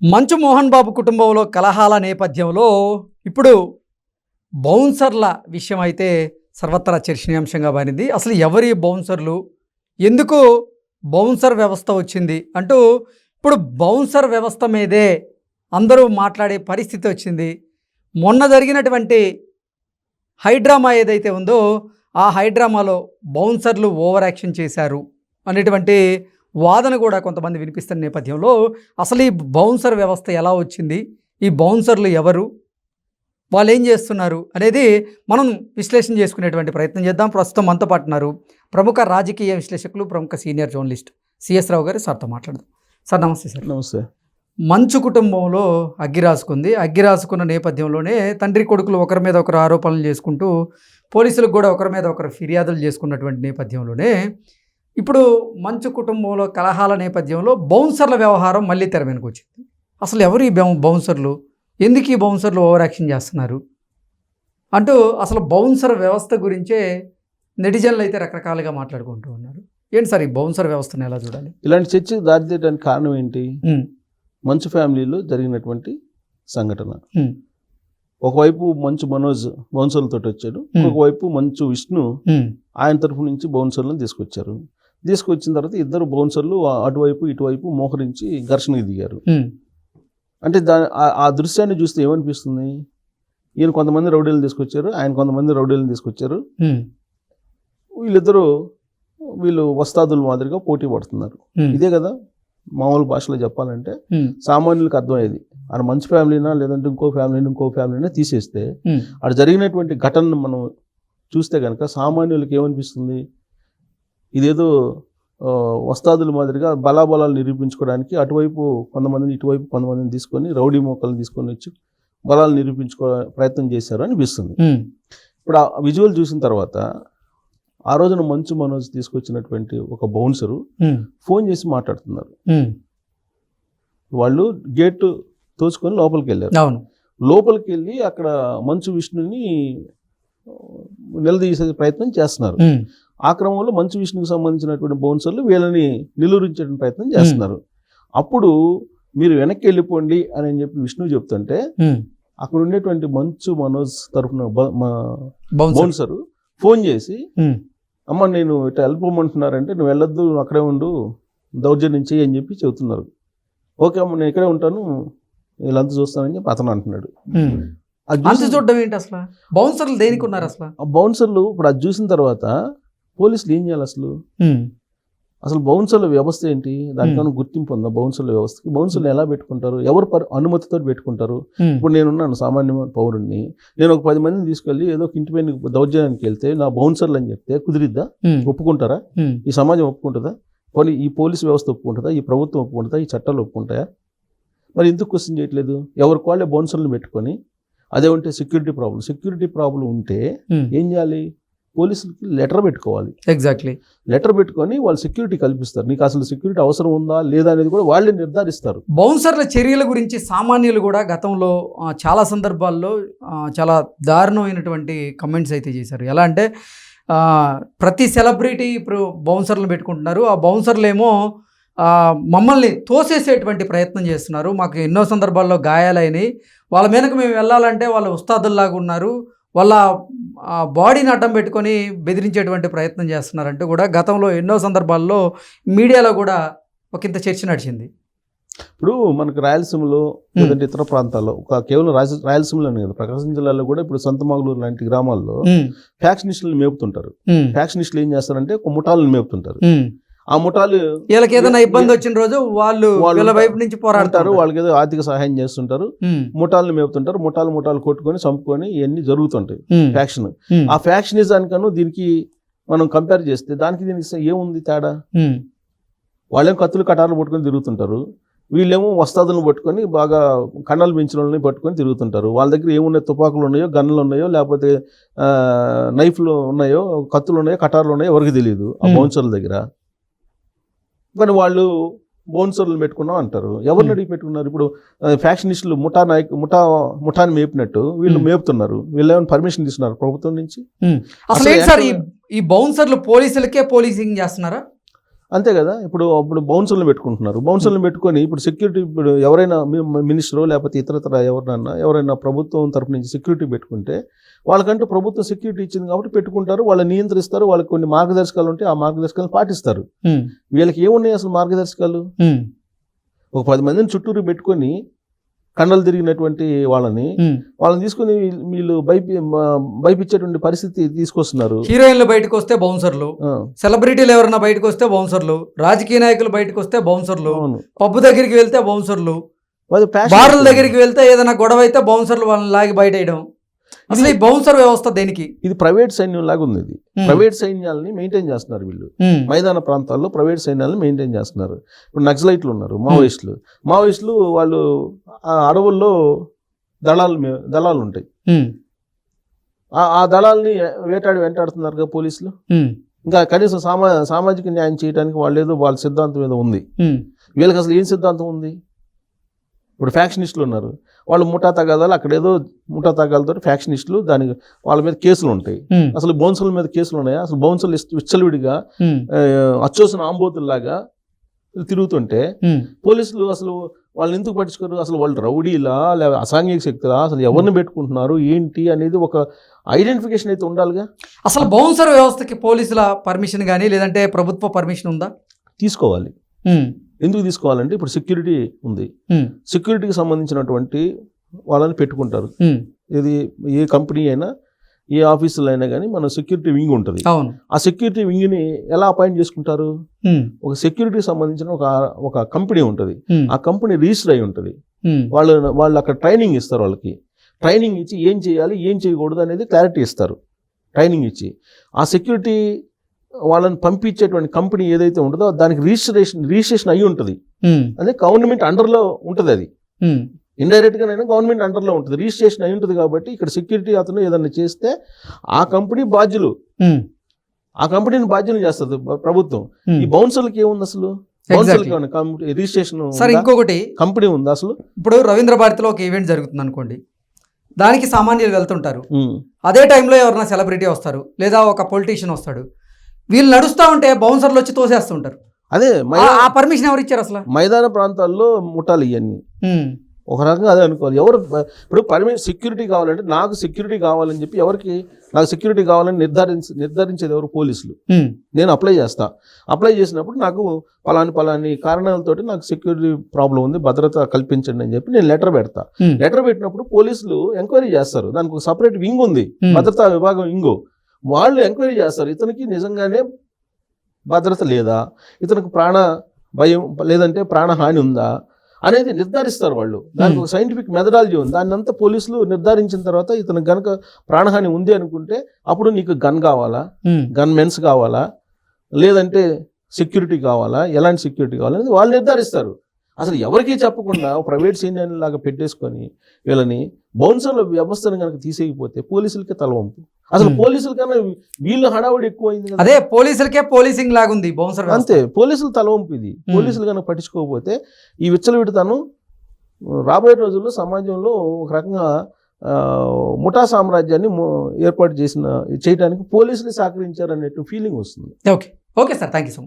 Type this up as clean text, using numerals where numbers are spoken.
మంచు మోహన్ బాబు కుటుంబంలో కలహాల నేపథ్యంలో ఇప్పుడు బౌన్సర్ల విషయం అయితే సర్వత్రా చర్చనీయాంశంగా మారింది. అసలు ఎవరి బౌన్సర్లు, ఎందుకు బౌన్సర్ వ్యవస్థ వచ్చింది అంటూ ఇప్పుడు బౌన్సర్ వ్యవస్థ మీదే అందరూ మాట్లాడే పరిస్థితి వచ్చింది. మొన్న జరిగినటువంటి హైడ్రామా ఏదైతే ఉందో ఆ హైడ్రామాలో బౌన్సర్లు ఓవర్ యాక్షన్ చేశారు అనేటువంటి వాదన కూడా కొంతమంది వినిపిస్తున్న నేపథ్యంలో అసలు ఈ బౌన్సర్ వ్యవస్థ ఎలా వచ్చింది, ఈ బౌన్సర్లు ఎవరు, వాళ్ళు ఏం చేస్తున్నారు అనేది మనం విశ్లేషణ చేసుకునేటువంటి ప్రయత్నం చేద్దాం. ప్రస్తుతం మనతో పాటు ఉన్నారు ప్రముఖ రాజకీయ విశ్లేషకులు, ప్రముఖ సీనియర్ జర్నలిస్ట్ సిఎస్ రావు గారు. సార్తో మాట్లాడదాం. సార్ నమస్తే. సార్ నమస్తే. మంచు కుటుంబంలో అగ్గి రాసుకున్న నేపథ్యంలోనే తండ్రి కొడుకులు ఒకరి మీద ఒకరు ఆరోపణలు చేసుకుంటూ పోలీసులకు కూడా ఒకరి మీద ఒకరు ఫిర్యాదులు చేసుకున్నటువంటి నేపథ్యంలోనే ఇప్పుడు మంచు కుటుంబంలో కలహాల నేపథ్యంలో బౌన్సర్ల వ్యవహారం మళ్ళీ తెర వెనుక వచ్చింది. అసలు ఎవరు ఈ బౌన్సర్లు, ఎందుకు ఈ బౌన్సర్లు ఓవర్ యాక్షన్ చేస్తున్నారు అంటూ అసలు బౌన్సర్ వ్యవస్థ గురించే నెటిజన్లు అయితే రకరకాలుగా మాట్లాడుకుంటూ ఉన్నారు. ఏంటి సార్ ఈ బౌన్సర్ వ్యవస్థను ఎలా చూడాలి? ఇలాంటి చర్చకు దారితీయడానికి కారణం ఏంటి? మంచు ఫ్యామిలీలో జరిగినటువంటి సంఘటన. ఒకవైపు మంచు మనోజ్ బౌన్సర్లతో వచ్చాడు, ఒకవైపు మంచు విష్ణు ఆయన తరఫు నుంచి బౌన్సర్లను తీసుకొచ్చిన తర్వాత ఇద్దరు బౌన్సర్లు అటువైపు ఇటువైపు మోహరించి ఘర్షణకి దిగారు. అంటే ఆ దృశ్యాన్ని చూస్తే ఏమనిపిస్తుంది? ఈయన కొంతమంది రౌడీలను తీసుకొచ్చారు, ఆయన కొంతమంది రౌడీలను తీసుకొచ్చారు. వీళ్ళు వస్తాదుల మాదిరిగా పోటీ పడుతున్నారు. ఇదే కదా మామూలు భాషలో చెప్పాలంటే సామాన్యులకు అర్థమయ్యేది. ఆడ మంచి ఫ్యామిలీనా లేదంటే ఇంకో ఫ్యామిలీనా తీసేస్తే అక్కడ జరిగినటువంటి ఘటనను మనం చూస్తే కనుక సామాన్యులకు ఏమనిపిస్తుంది? ఇదేదో వస్తాదుల మాదిరిగా బలాబలాలు నిరూపించుకోవడానికి అటువైపు కొంతమందిని ఇటువైపు కొంతమందిని తీసుకొని రౌడీ మోకలను తీసుకొని వచ్చి బలాలు నిరూపించుకో ప్రయత్నం చేశారు అనిపిస్తుంది. ఇప్పుడు ఆ విజువల్ చూసిన తర్వాత ఆ రోజున మంచు మనోజ్ తీసుకొచ్చినటువంటి ఒక బౌన్సరు ఫోన్ చేసి మాట్లాడుతున్నారు. వాళ్ళు గేట్ తోచుకొని లోపలికి వెళ్ళారు. లోపలికి వెళ్ళి అక్కడ మంచు విష్ణుని నిలదీసే ప్రయత్నం చేస్తున్నారు. ఆ క్రమంలో మంచు విష్ణుకి సంబంధించినటువంటి బౌన్సర్లు వీళ్ళని నిలువరించే ప్రయత్నం చేస్తున్నారు. అప్పుడు మీరు వెనక్కి వెళ్ళిపోండి అని చెప్పి విష్ణు చెప్తుంటే అక్కడ ఉండేటువంటి మంచు మనోజ్ తరఫున బౌన్సరు ఫోన్ చేసి, అమ్మ నేను ఇట్లా వెళ్ళిపోమంటున్నారంటే నువ్వు వెళ్ళొద్దు, నువ్వు అక్కడే ఉండు, దౌర్జన్యం చెయ్యి అని చెప్పి చెబుతున్నారు. ఓకే అమ్మ నేను ఇక్కడే ఉంటాను, వీళ్ళంతా చూస్తానని చెప్పి అతను అంటున్నాడు. చూడడం ఏంటి అసలు? బౌన్సర్లు దేనికి ఉన్నారు అసలు? ఆ బౌన్సర్లు ఇప్పుడు అది చూసిన తర్వాత పోలీసులు ఏం చేయాలి? అసలు బౌన్సర్ల వ్యవస్థ ఏంటి? దానికన్నా గుర్తింపు ఉందా బౌన్సర్ల వ్యవస్థకి? బౌన్సర్లు ఎలా పెట్టుకుంటారు? ఎవరు అనుమతితో పెట్టుకుంటారు? ఇప్పుడు నేనున్నాను సామాన్యమైన పౌరుడిని, నేను ఒక 10 మందిని తీసుకెళ్ళి ఏదో ఒక ఇంటి పైన దౌర్జన్యానికి వెళ్తే నా బౌన్సర్లు అని చెప్తే కుదిరిద్దా? ఒప్పుకుంటారా? ఈ సమాజం ఒప్పుకుంటుందా? ఈ పోలీసు వ్యవస్థ ఒప్పుకుంటుందా? ఈ ప్రభుత్వం ఒప్పుకుంటుందా? ఈ చట్టాలు ఒప్పుకుంటాయా? మరి ఎందుకు క్వశ్చన్ చేయట్లేదు? ఎవరికి వాళ్ళే బౌన్సర్లు పెట్టుకొని అదే ఉంటే సెక్యూరిటీ ప్రాబ్లం ఉంటే ఏం చేయాలి? పోలీసులకి లెటర్ పెట్టుకోవాలి. ఎగ్జాక్ట్లీ. లెటర్ పెట్టుకొని వాళ్ళు సెక్యూరిటీ కల్పిస్తారు. నీకు అసలు సెక్యూరిటీ అవసరం ఉందా లేదా అనేది కూడా వాళ్ళే నిర్ధారిస్తారు. బౌన్సర్ల చర్యల గురించి సామాన్యులు కూడా గతంలో చాలా సందర్భాల్లో చాలా దారుణమైనటువంటి కమెంట్స్ అయితే చేశారు. ఎలా అంటే ప్రతి సెలబ్రిటీ ఇప్పుడు బౌన్సర్లను పెట్టుకుంటున్నారు, ఆ బౌన్సర్లు ఏమో మమ్మల్ని తోసేసేటువంటి ప్రయత్నం చేస్తున్నారు, మాకు ఎన్నో సందర్భాల్లో గాయాలైనవి, వాళ్ళ మీదకు మేము వెళ్ళాలంటే వాళ్ళు ఉస్తాదుల్లాగా ఉన్నారు, వాళ్ళ బాడీని అడ్డం పెట్టుకొని బెదిరించేటువంటి ప్రయత్నం చేస్తున్నారంటూ కూడా గతంలో ఎన్నో సందర్భాల్లో మీడియాలో కూడా ఒకంత చర్చ నడిచింది. ఇప్పుడు మనకు రాయలసీమలో లేదంటే ఇతర ప్రాంతాల్లో కేవలం రాయలసీమలోనే కదా, ప్రకాశం జిల్లాలో కూడా ఇప్పుడు సంతమాగులూరు లాంటి గ్రామాల్లో ఫ్యాక్షనిస్టులను మేపుతుంటారు. ఫ్యాక్షనిస్టులు ఏం చేస్తారంటే ఒక ముఠాలను మేపుతుంటారు. ఆ ముఠాలు వీళ్ళకి ఏదైనా ఇబ్బంది వచ్చిన రోజు వాళ్ళు వీళ్ళ వైపు నుంచి పోరాడతారు, వాళ్ళకి ఏదో ఆర్థిక సహాయం చేస్తుంటారు, ముఠాలను మేపుతుంటారు, ముఠాలు కొట్టుకొని చంపుకొని ఇవన్నీ జరుగుతుంటాయి. ఫ్యాక్షన్. ఆ ఫ్యాక్షనిజానికను దీనికి మనం కంపేర్ చేస్తే దీనికి ఏముంది తేడా? వాళ్ళేమో కత్తులు కటార్లు పట్టుకొని తిరుగుతుంటారు, వీళ్ళేమో వస్తాదులను పట్టుకొని బాగా కన్నాలు పెంచిన వాళ్ళని పట్టుకొని తిరుగుతుంటారు. వాళ్ళ దగ్గర ఏమున్నాయో, తుపాకులు ఉన్నాయో, గన్నులు ఉన్నాయో, లేకపోతే నైఫ్లు ఉన్నాయో, కత్తులు ఉన్నాయో, కటార్లు ఉన్నాయో ఎవరికి తెలియదు ఆ బౌన్సర్ల దగ్గర. కానీ వాళ్ళు బౌన్సర్లు పెట్టుకున్నాం అంటారు. ఎవరిని అడిగి పెట్టుకున్నారు? ఇప్పుడు ఫ్యాక్షనిస్టులు ముఠాని మేపినట్టు వీళ్ళు మేపుతున్నారు. వీళ్ళు ఏమైనా పర్మిషన్ తీసుకున్నారు ప్రభుత్వం నుంచి? అసలు ఈ బౌన్సర్లు పోలీసులకే పోలీసింగ్ చేస్తున్నారా? అంతే కదా. ఇప్పుడు బౌన్సర్లు పెట్టుకుంటున్నారు. బౌన్సర్లు పెట్టుకొని ఇప్పుడు సెక్యూరిటీ, ఇప్పుడు ఎవరైనా మినిస్టరో లేకపోతే ఇతరతర ఎవరైనా ప్రభుత్వం తరపు నుంచి సెక్యూరిటీ పెట్టుకుంటే వాళ్ళకంటూ ప్రభుత్వం సెక్యూరిటీ ఇచ్చింది కాబట్టి పెట్టుకుంటారు, వాళ్ళు నియంత్రిస్తారు, వాళ్ళకి కొన్ని మార్గదర్శకాలు ఉంటాయి, ఆ మార్గదర్శకాలను పాటిస్తారు. వీళ్ళకి ఏమున్నాయి అసలు మార్గదర్శకాలు? ఒక 10 మందిని చుట్టూరు పెట్టుకొని కండలు తిరిగినటువంటి వాళ్ళని తీసుకుని వీళ్ళు భయపించేటువంటి పరిస్థితి తీసుకొస్తున్నారు. హీరోయిన్లు బయటకు వస్తే బౌన్సర్లు, సెలబ్రిటీలు ఎవరైనా బయటకు వస్తే బౌన్సర్లు, రాజకీయ నాయకులు బయటకు వస్తే బౌన్సర్లు, పబ్బు దగ్గరికి వెళ్తే బౌన్సర్లు, బార్ల దగ్గరికి వెళ్తే ఏదైనా గొడవ అయితే బౌన్సర్లు వాళ్ళని లాగి బయట వేయడం. అసలు ఈ బౌన్సర్ వ్యవస్థ దేనికి? ఇది ప్రైవేట్ సైన్యం లాగా ఉంది. ఇది ప్రైవేట్ సైన్యాలని మెయింటైన్ చేస్తున్నారు వీళ్ళు. మైదాన ప్రాంతాల్లో ప్రైవేట్ సైన్యాలను మెయింటైన్ చేస్తున్నారు. ఇప్పుడు నక్సలైట్లు ఉన్నారు, మావోయిస్టులు వాళ్ళు అడవుల్లో దళాలు ఉంటాయి. ఆ దళాలని వెంటాడుతున్నారు కదా పోలీసులు. ఇంకా కనీసం సామాజిక న్యాయం చేయడానికి వాళ్ళ సిద్ధాంతం ఏదో ఉంది. వీళ్ళకి అసలు ఏం సిద్ధాంతం ఉంది? ఇప్పుడు ఫ్యాక్షనిస్టులు ఉన్నారు, వాళ్ళు ముఠా తగాదాలు, అక్కడేదో ముఠా తగాలతో ఫ్యాక్షనిస్టులు, దానికి వాళ్ళ మీద కేసులు ఉంటాయి. అసలు బౌన్సర్ల మీద కేసులు ఉన్నాయా? అసలు బౌన్సర్లు విచ్చలవిడిగా అచ్చోసిన ఆంబోతుల్లాగా తిరుగుతుంటే పోలీసులు అసలు వాళ్ళని ఎందుకు పట్టించుకోరు? అసలు వాళ్ళు రౌడీలా లేదా అసాంఘిక శక్తులా, అసలు ఎవరిని పెట్టుకుంటున్నారు ఏంటి అనేది ఒక ఐడెంటిఫికేషన్ అయితే ఉండాలిగా. అసలు బౌన్సర్ వ్యవస్థకి పోలీసుల పర్మిషన్ కానీ లేదంటే ప్రభుత్వ పర్మిషన్ ఉందా? తీసుకోవాలి. ఎందుకు తీసుకోవాలంటే ఇప్పుడు సెక్యూరిటీ ఉంది, సెక్యూరిటీకి సంబంధించినటువంటి వాళ్ళని పెట్టుకుంటారు. ఇది ఏ కంపెనీ అయినా ఏ ఆఫీసులో అయినా కానీ మన సెక్యూరిటీ వింగ్ ఉంటుంది. ఆ సెక్యూరిటీ వింగ్ని ఎలా అపాయింట్ చేసుకుంటారు? ఒక సెక్యూరిటీకి సంబంధించిన ఒక కంపెనీ ఉంటుంది, ఆ కంపెనీ రిజిస్టర్ అయి ఉంటుంది. వాళ్ళు అక్కడ ట్రైనింగ్ ఇస్తారు. వాళ్ళకి ట్రైనింగ్ ఇచ్చి ఏం చేయాలి ఏం చేయకూడదు అనేది క్లారిటీ ఇస్తారు. ట్రైనింగ్ ఇచ్చి ఆ సెక్యూరిటీ వాళ్ళని పంపించేటువంటి కంపెనీ ఏదైతే ఉంటుందో దానికి రిజిస్ట్రేషన్ అయ్యి ఉంటుంది. అదే గవర్నమెంట్ అండర్లో ఉంటుంది. అది ఇండైరెక్ట్ గానైనా గవర్నమెంట్ అండర్లో ఉంటుంది, రిజిస్ట్రేషన్ అయి ఉంటుంది. కాబట్టి ఇక్కడ సెక్యూరిటీ అతను ఏదైనా చేస్తే ఆ కంపెనీ బాధ్యులు, ఆ కంపెనీని బాధ్యులు చేస్తుంది ప్రభుత్వం. ఈ బౌన్సర్లకి ఏముంది అసలు? రిజిస్ట్రేషన్ ఇంకొకటి కంపెనీ ఉంది అసలు? ఇప్పుడు రవీంద్ర భారతిలో ఒక ఈవెంట్ జరుగుతుంది అనుకోండి, దానికి సామాన్యులు వెళ్తుంటారు. అదే టైంలో ఎవరైనా సెలబ్రిటీ వస్తారు లేదా ఒక పొలిటీషియన్ వస్తాడు, వీళ్ళు నడుస్తూ ఉంటే బౌన్సర్లు వచ్చి తోసేస్తుంటారు. అదే ఆ పర్మిషన్ ఎవరు ఇచ్చారు అసలు? మైదాన ప్రాంతాల్లో ముఠాలు ఇవన్నీ ఒక రకంగా అదే అనుకోవాలి. ఎవరు ఇప్పుడు సెక్యూరిటీ కావాలంటే నాకు సెక్యూరిటీ కావాలని చెప్పి నాకు సెక్యూరిటీ కావాలని నిర్ధారించేది ఎవరు? పోలీసులు. నేను అప్లై చేసినప్పుడు నాకు పలాని కారణాలతోటి నాకు సెక్యూరిటీ ప్రాబ్లం ఉంది, భద్రత కల్పించండి అని చెప్పి నేను లెటర్ పెడతా. లెటర్ పెట్టినప్పుడు పోలీసులు ఎంక్వైరీ చేస్తారు. దానికి ఒక సపరేట్ వింగ్ ఉంది, భద్రతా విభాగం వింగ్. వాళ్ళు ఎంక్వైరీ చేస్తారు, ఇతనికి నిజంగానే భద్రత లేదా, ఇతనికి ప్రాణ భయం లేదంటే ప్రాణహాని ఉందా అనేది నిర్ధారిస్తారు వాళ్ళు. దానికి ఒక సైంటిఫిక్ మెథడాలజీ ఉంది. దాన్ని అంతా పోలీసులు నిర్ధారించిన తర్వాత ఇతనికి గనక ప్రాణహాని ఉంది అనుకుంటే అప్పుడు నీకు గన్ కావాలా, గన్ మెన్స్ కావాలా, లేదంటే సెక్యూరిటీ కావాలా, ఎలాంటి సెక్యూరిటీ కావాలనేది వాళ్ళు నిర్ధారిస్తారు. అసలు ఎవరికీ చెప్పకుండా ప్రైవేట్ సైన్యాన్ని లాగా పెట్టేసుకొని వీళ్ళని బౌన్సర్ల వ్యవస్థను కనుక తీసేయకపోతే పోలీసులకే తలవంపు. అసలు పోలీసుల కన్నా వీళ్ళ హడావుడి ఎక్కువైంది. అదే పోలీసులకే పోలీసింగ్ లాగుంది బౌన్సర్. అంతే, పోలీసులు తలవంపు ఇది. పోలీసులు కనుక పట్టించుకోకపోతే ఈ విచ్చలవిడితనం రాబోయే రోజుల్లో సమాజంలో ఒక రకంగా ముఠా సామ్రాజ్యాన్ని ఏర్పాటు చేయడానికి పోలీసులు సహకరించారనేట్టు ఫీలింగ్ వస్తుంది. Okay sir, thank you so much.